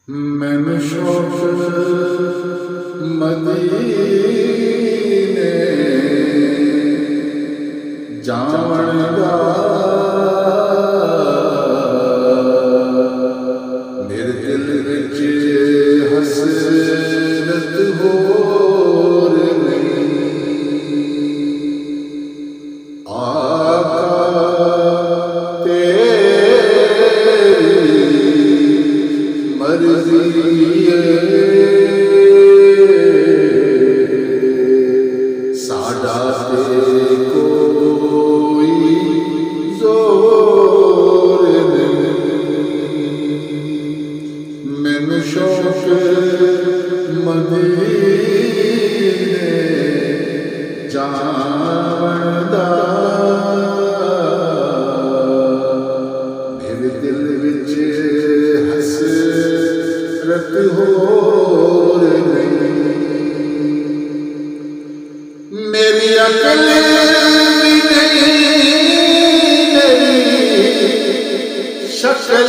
मैंने शौक मदीने जावन दा मेरे दिल विच हसरत होर नहीं आका मर्जी साडा ते कोई जोर नहीं मैनू शौक मदीने जावन दा मेरे दिल विच हसरत होर नहीं मेरी अकल भी नहीं मेरी शक्ल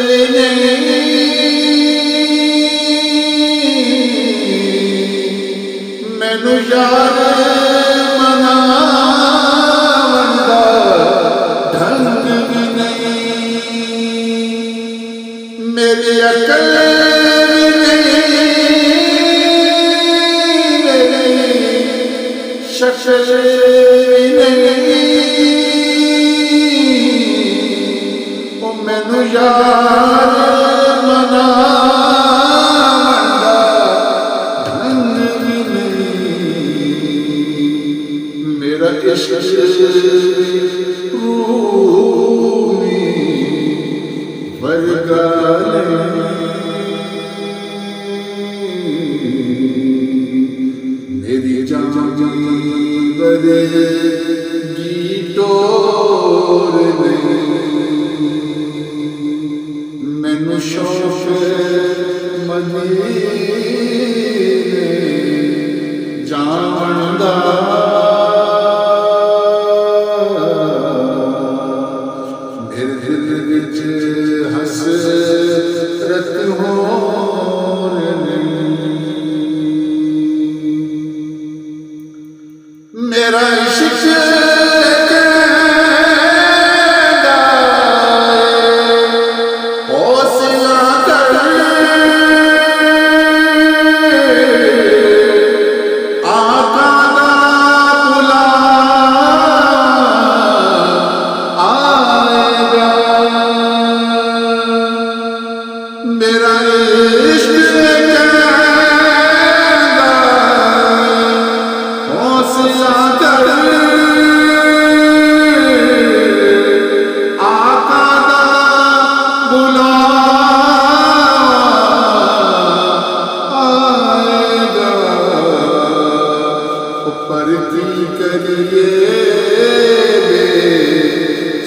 भी नहीं मैनू यार मनावन दा ढंग भी नहीं मेरी अकल भी नहीं शक्ल भी नहीं ओ मैनू यार मनावन दा ढंग भी नहीं मेरा इश्क रूमी वर्गा मेरी जान बरेगी टोर मैनू शौक मदीने जावन दा मेरे दिल विच हसरत होर मेरा इश्क हौसला कर आका दा बुला आएगा मेरा इश्क हौसला कर आका दा बुला आएगा पर की करिए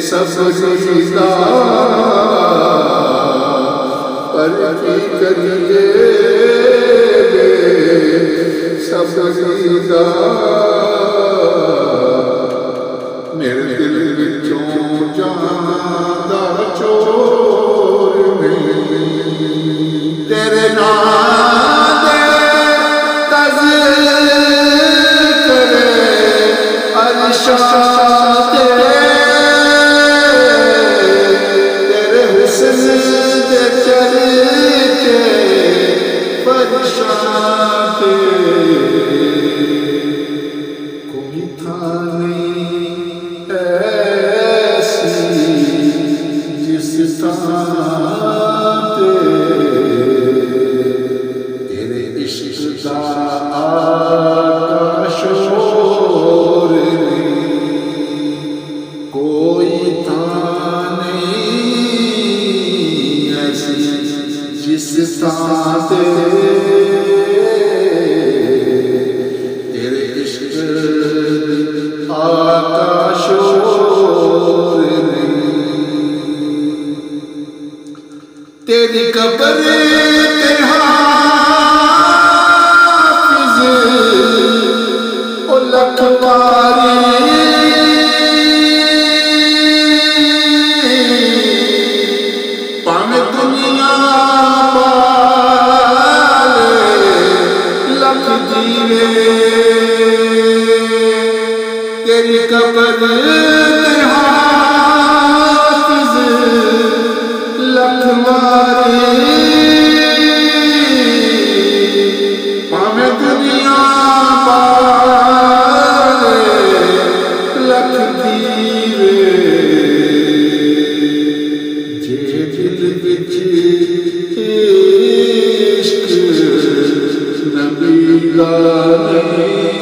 सब सीधा पर की करिए सब सीधा मेरे दिल विचों जांदा चोर नहीं तेरे नाम दे तज़किर अरशाद तेरे हुस्न दे चर्चे फरिशाद कोई था नहीं ऐसी जिस साथ तेरे इश्क का आकाश शोर नहीं कोई था नहीं ऐसी जिस साथ तेरे इश्क आकाश शोर नहीं तेरी कब्र पे हाफिज़ ओ लखवारी भावें दुनिया इश्क नबी दा नहीं